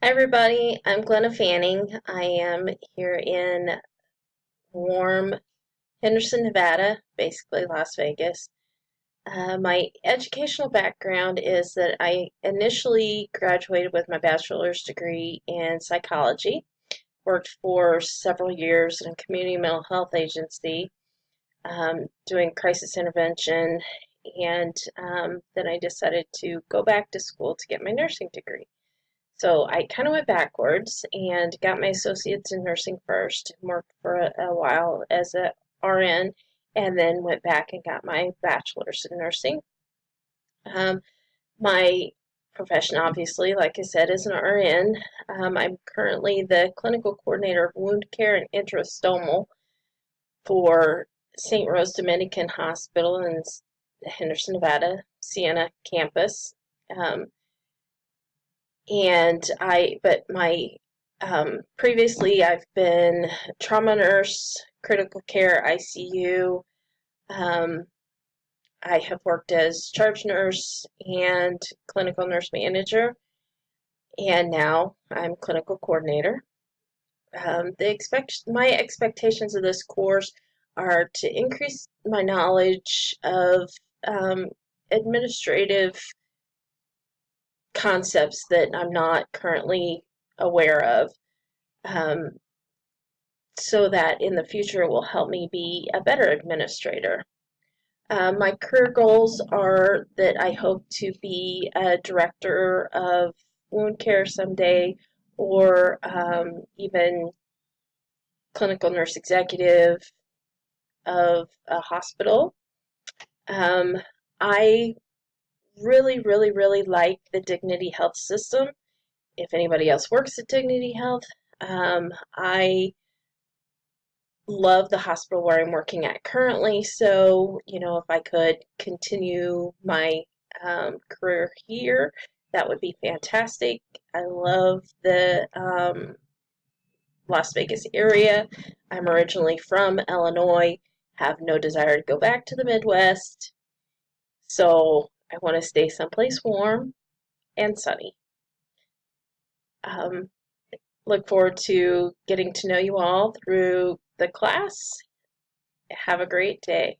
Hi everybody, I'm Glenna Fanning. I am here in warm Henderson, Nevada, basically Las Vegas. My educational background is that I initially graduated with my bachelor's degree in psychology, worked for several years in a community mental health agency, doing crisis intervention, and then I decided to go back to school to get my nursing degree. So I kind of went backwards and got my associates in nursing first, worked for a while as a RN, and then went back and got my bachelor's in nursing. Um, my profession, obviously, like I said, is an RN. I'm currently the clinical coordinator of wound care and intrastomal for St. Rose Dominican Hospital in Henderson, Nevada, Sienna campus. Um, but my previously I've been trauma nurse, critical care, ICU. Um, I have worked as charge nurse and clinical nurse manager, and now I'm clinical coordinator. My expectations of this course are to increase my knowledge of um, administrative concepts that I'm not currently aware of. Um, so that in the future it will help me be a better administrator. My career goals are that I hope to be a director of wound care someday, or even clinical nurse executive of a hospital. Um, I really, really, really like the Dignity Health system. If anybody else works at Dignity Health, I love the hospital where I'm working at currently. So, if I could continue my career here, that would be fantastic. I love the Las Vegas area. I'm originally from Illinois, have no desire to go back to the Midwest. So, I want to stay someplace warm and sunny. Um, look forward to getting to know you all through the class. Have a great day.